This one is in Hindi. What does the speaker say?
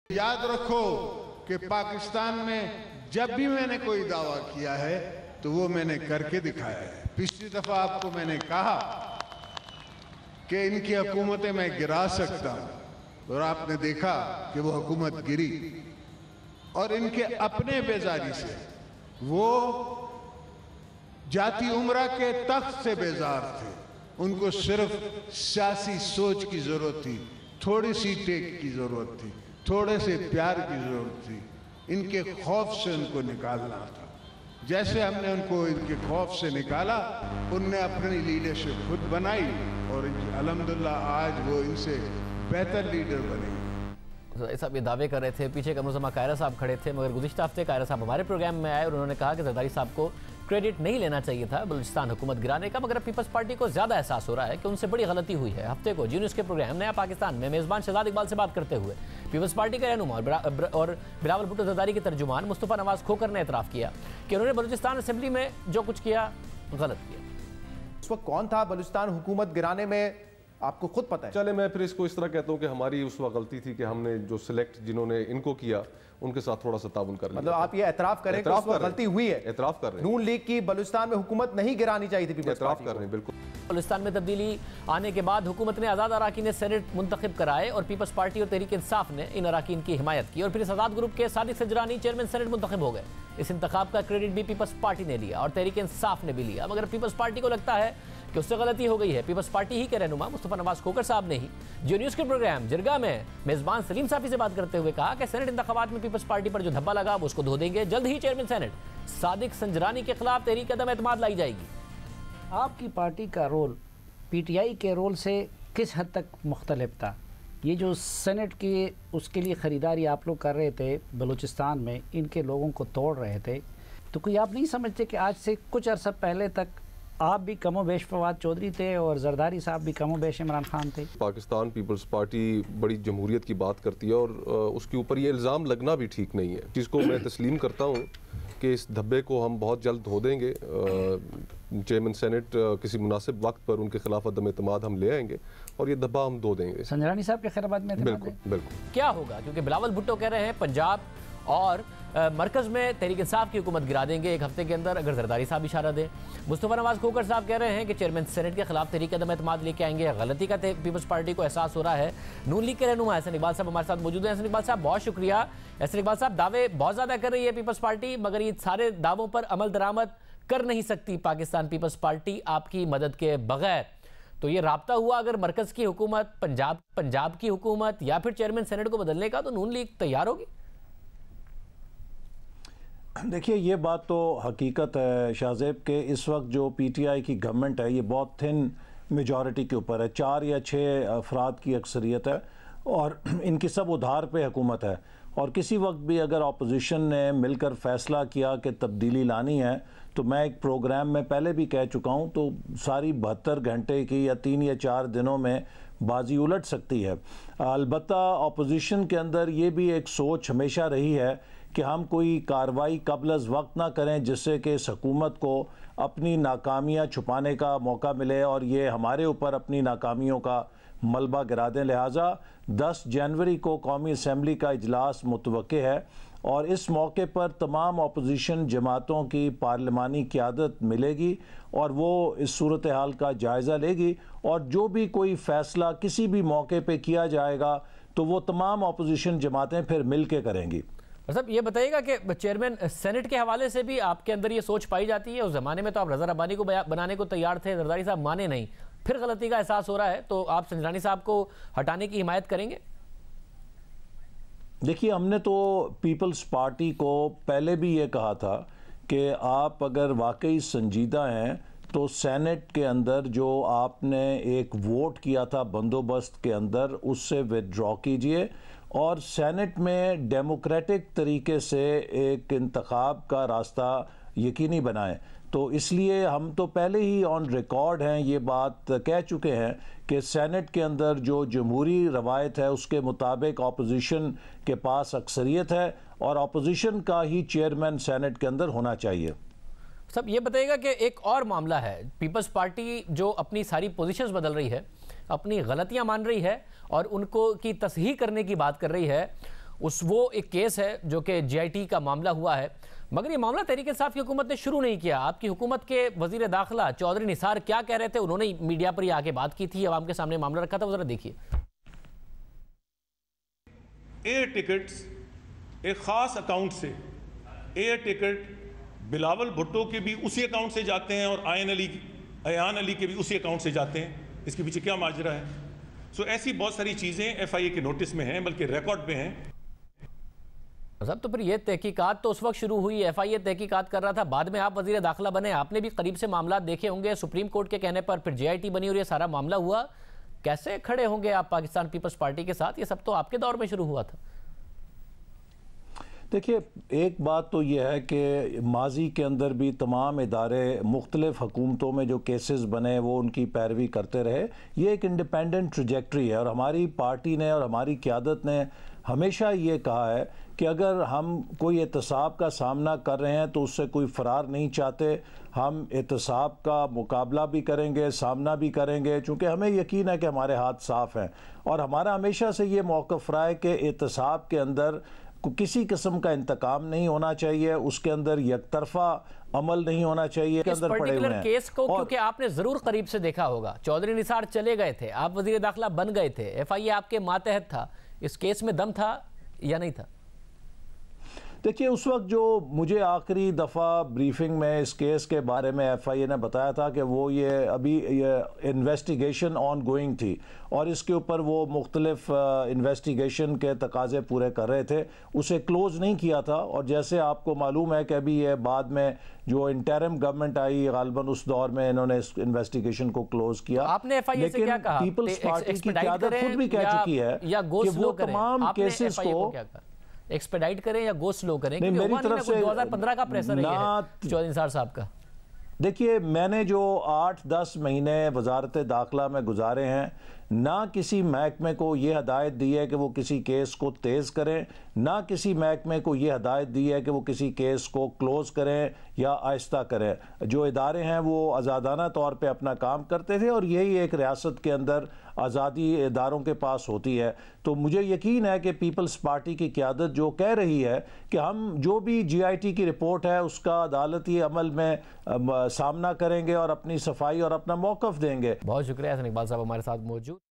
याद रखो कि पाकिस्तान में जब भी मैंने कोई दावा किया है तो वो मैंने करके दिखाया है। पिछली दफा आपको मैंने कहा कि इनकी हुकूमतें मैं गिरा सकता हूं और आपने देखा कि वो हुकूमत गिरी। और इनके अपने बेजारी से वो जाती उम्रा के तख्त से बेजार थे। उनको सिर्फ सियासी सोच की जरूरत थी, थोड़ी सी टेक की जरूरत थी, थोड़े से प्यार की जरूरत थी। इनके खौफ से उनको निकालना था। जैसे हमने उनको इनके खौफ से निकाला, उनने अपनी लीडरशिप खुद बनाई और अल्हम्दुलिल्लाह आज वो इनसे बेहतर लीडर बने। साहब ये दावे कर रहे थे, पीछे कमरुज़्ज़मा कायरा साहब खड़े थे, मगर गुज़िश्ता हफ्ते कायरा साहब हमारे प्रोग्राम में आए और उन्होंने कहा कि ज़रदारी साहब को क्रेडिट नहीं लेना चाहिए था बलूचिस्तान हुकूमत गिराने का, मगर पीपल्स पार्टी को ज़्यादा एहसास हो रहा है कि उनसे बड़ी गलती हुई है। हफ्ते को जी न्यूज़ के प्रोग्राम नया पाकिस्तान में मेज़बान शहजाद इकबाल से बात करते हुए पीपल्स पार्टी के रहनुमा और बिलावल भुट्टो ज़रदारी के तर्जुमान मुस्तफ़ा नवाज़ खोकर ने एतराफ़ किया कि उन्होंने बलूचिस्तान असेंबली में जो कुछ किया गलत किया। उस वक्त कौन था बलूचिस्तान हुकूमत गिराने में, आपको खुद पता है। चले मैं फिर इसको इस तरह कहता हूँ कि हमारी उस वक्त गलती थी कि हमने जो सिलेक्ट जिन्होंने इनको किया उनके साथ थोड़ा सा ताउन कर लिया। मतलब आप ये एतराफ़ करें कि उस वक्त गलती हुई है। एतराफ़ कर रहे हैं। नून लीग की बलूचिस्तान में हुकूमत नहीं गिरानी चाहिए थी। एतराफ़ कर रहे हैं बिल्कुल। बलूचिस्तान में तब्दीली आने के बाद हुकूमत ने आज़ाद अराकीन सेनेट मुंतखब कराए और पीपल्स पार्टी और तहरीक इंसाफ ने इन अराकीन की हिमायत की और फिर इस आज़ाद ग्रुप के सादिक सजरानी चेयरमैन सेनेट मुंतखब हो गए। इस इंतखाब का क्रेडिट भी पीपल्स पार्टी ने लिया और तहरीक इंसाफ ने भी लिया, मगर पीपल्स पार्टी को लगता है कि उससे गलती हो गई है। पीपल्स पार्टी ही के रहनुमा मुस्तफ़ा नवाज़ खोकर साहब ने ही जियो न्यूज़ के प्रोग्राम जिरगा में मेज़बान सलीम साफ़ी से बात करते हुए कहा कि सेनेट इंतखाबात में पीपल्स पार्टी पर जो धब्बा लगा वो उसको धो देंगे। जल्द ही चेयरमैन सेनेट सादिक संजरानी के खिलाफ तहरीक अदम एतमाद लाई जाएगी। आपकी पार्टी का रोल पीटीआई के रोल से किस हद तक मुख्तलिफ था? ये जो सेनेट की उसके लिए ख़रीदारी आप लोग कर रहे थे बलूचिस्तान में, इनके लोगों को तोड़ रहे थे, तो कोई आप नहीं समझते कि आज से कुछ अर्सा पहले तक आप भी कमोबेश फवाद चौधरी थे और जरदारी साहब भी कमोबेश इमरान खान थे? पाकिस्तान पीपल्स पार्टी बड़ी जमहूरियत की बात करती है और उसके ऊपर ये इल्ज़ाम लगना भी ठीक नहीं है, जिसको मैं तस्लीम करता हूँ कि इस धब्बे को हम बहुत जल्द धो देंगे। चेयरमैन सेनेट किसी मुनासिब वक्त पर उनके खिलाफ अदम एतमाद हम ले आएंगे और ये धब्बा हम धो देंगे। संजरानी साहब के खिलाफ में बिल्कुल बिल्कुल क्या होगा, क्योंकि बिलावल भुट्टो कह रहे हैं पंजाब और मरकज़ में तहरीक इंसाफ की हुकूमत गिरा देंगे एक हफ्ते के अंदर अगर जरदारी साहब इशारा दें। मुस्तफ़ा नवाज़ खोकर साहब कह रहे हैं कि चेयरमैन सेनेट के खिलाफ तहरीक अदम एतमाद लेके आएंगे। गलती का पीपल्स पार्टी को एहसास हो रहा है। नून लीग के रहनुमा एहसन इकबाल साहब हमारे साथ मौजूद हैं। एहसन इकबाल साहब बहुत शुक्रिया। एहसन इकबाल साहब, दावे बहुत ज़्यादा कर रही है पीपल्स पार्टी, मगर ये सारे दावों पर अमल दरामद कर नहीं सकती पाकिस्तान पीपल्स पार्टी आपकी मदद के बगैर। तो ये राब्ता हुआ अगर मरकज़ की हुकूमत, पंजाब की हुकूमत या फिर चेयरमैन सेनेट को बदलने का, तो नून लीग तैयार होगी। देखिए, ये बात तो हकीकत है शाहजेब के इस वक्त जो पीटीआई की गवर्नमेंट है ये बहुत थिन मेजॉरिटी के ऊपर है, 4 या 6 अफराद की अक्सरियत है और इनकी सब उधार पे हुकूमत है। और किसी वक्त भी अगर अपोजिशन ने मिलकर फ़ैसला किया कि तब्दीली लानी है, तो मैं एक प्रोग्राम में पहले भी कह चुका हूँ, तो सारी 72 घंटे की या 3 या 4 दिनों में बाजी उलट सकती है। अलबत्ता अपोजिशन के अंदर ये भी एक सोच हमेशा रही है कि हम कोई कार्रवाई कबल अज़ वक्त ना करें जिससे कि इस हुकूमत को अपनी नाकामियाँ छुपाने का मौका मिले और ये हमारे ऊपर अपनी नाकामियों का मलबा गिरा दें। लिहाजा 10 जनवरी को कौमी असम्बली का इजलास मुतवक्के है और इस मौके पर तमाम अपोजिशन जमातों की पार्लिमानी क़यादत मिलेगी और वो इस सूरत हाल का जायज़ा लेगी और जो भी कोई फ़ैसला किसी भी मौके पर किया जाएगा तो वो तमाम अपोजिशन जमातें फिर मिल के करेंगी। साहब ये बताइएगा कि चेयरमैन सेनेट के हवाले से भी आपके अंदर ये सोच पाई जाती है। उस ज़माने में तो आप रज़ा रब्बानी को बनाने को तैयार थे, जरदारी साहब माने नहीं, फिर गलती का एहसास हो रहा है, तो आप संजरानी साहब को हटाने की हिमायत करेंगे? देखिए, हमने तो पीपल्स पार्टी को पहले भी ये कहा था कि आप अगर वाकई संजीदा हैं तो सेनेट के अंदर जो आपने एक वोट किया था बंदोबस्त के अंदर, उससे विदड्रॉ कीजिए और सेनेट में डेमोक्रेटिक तरीके से एक इंतखाब का रास्ता यकीनी बनाएं। तो इसलिए हम तो पहले ही ऑन रिकॉर्ड हैं, ये बात कह चुके हैं कि सेनेट के अंदर जो जमहूरी रवायत है उसके मुताबिक अपोजिशन के पास अक्सरियत है और अपोजिशन का ही चेयरमैन सेनेट के अंदर होना चाहिए। सब ये बताइएगा कि एक और मामला है, पीपल्स पार्टी जो अपनी सारी पोजीशंस बदल रही है, अपनी गलतियां मान रही है और उनको की तसहीह करने की बात कर रही है, वो एक केस है जो कि GIT का मामला हुआ है, मगर ये मामला तहरीक इंसाफ की हुकूमत ने शुरू नहीं किया। आपकी हुकूमत के वजीर दाखिला चौधरी निसार क्या कह रहे थे, उन्होंने मीडिया पर ही आके बात की थी, आवाम के सामने मामला रखा था, वो जरा देखिए। एयर टिकट्स एक खास अकाउंट से, एयर टिकट बिलावल भुट्टो के भी उसी अकाउंट से जाते हैं और अयान अली के भी उसी अकाउंट से जाते हैं। इसके पीछे क्या माजरा है? सो ऐसी बहुत सारी चीज़ें FIA के नोटिस में हैं, बल्कि रिकॉर्ड में हैं। साहब तो फिर ये तहकीकात तो उस वक्त शुरू हुई, FIA तहकीकात कर रहा था, बाद में आप वजीर दाखिला बने, आपने भी करीब से मामला देखे होंगे, सुप्रीम कोर्ट के कहने पर फिर GIT बनी और ये सारा मामला हुआ। कैसे खड़े होंगे आप पाकिस्तान पीपल्स पार्टी के साथ? ये सब तो आपके दौर में शुरू हुआ था। देखिए, एक बात तो यह है कि माजी के अंदर भी तमाम इदारे मुख्तलिफ हुकूमतों में जो केसेस बने वो उनकी पैरवी करते रहे। ये एक इंडिपेंडेंट ट्रजेक्ट्री है और हमारी पार्टी ने और हमारी क़यादत ने हमेशा ये कहा है कि अगर हम कोई एहतसाब का सामना कर रहे हैं तो उससे कोई फ़रार नहीं चाहते। हम एहतसाब का मुकाबला भी करेंगे, सामना भी करेंगे, चूँकि हमें यकीन है कि हमारे हाथ साफ़ हैं। और हमारा हमेशा से ये मौक़िफ़ रहा है कि एहतसाब के अंदर किसी किस्म का इंतकाम नहीं होना चाहिए, उसके अंदर यकतरफा अमल नहीं होना चाहिए। के अंदर पड़े हुए हैं केस को, क्योंकि आपने जरूर करीब से देखा होगा, चौधरी निसार चले गए थे, आप वजीर दाखिला बन गए थे, FIA आपके मातहत था, इस केस में दम था या नहीं था? देखिए, उस वक्त जो मुझे आखिरी दफ़ा ब्रीफिंग में इस केस के बारे में FIA ने बताया था कि वो ये अभी इन्वेस्टिगेशन ऑन गोइंग थी और इसके ऊपर वो मुख्तलिफ इन्वेस्टिगेशन के तकाजे पूरे कर रहे थे, उसे क्लोज़ नहीं किया था। और जैसे आपको मालूम है कि अभी ये बाद में जो इंटरिम गवर्नमेंट आई गालिबन उस दौर में इन्होंने इस इन्वेस्टिगेशन को क्लोज़ किया। आपने FIA से क्या कहा? पीपल्स पार्टी की क़यादत खुद भी कह चुकी है कि वो तमाम केसेस को एक्सपेडाइट करें या गो स्लो करें? क्योंकि मेरी तरफ से 2015 का प्रेशर है चौधरी निसार साहब का। देखिए, मैंने जो 8-10 महीने वजारत दाखिला में गुजारे हैं, ना किसी महकमे को ये हदायत दी है कि वो किसी केस को तेज़ करें, ना किसी महकमे को ये हदायत दी है कि वो किसी केस को क्लोज़ करें या आहिस्ता करें। जो इदारे हैं वो आज़ादाना तौर पे अपना काम करते थे और यही एक रियासत के अंदर आज़ादी इदारों के पास होती है। तो मुझे यकीन है कि पीपल्स पार्टी की क़यादत जो कह रही है कि हम जो भी GIT की रिपोर्ट है उसका अदालती अमल में सामना करेंगे और अपनी सफाई और अपना मौक़िफ़ देंगे। बहुत शुक्रिया हसन इकबाल साहब हमारे साथ मौजूद।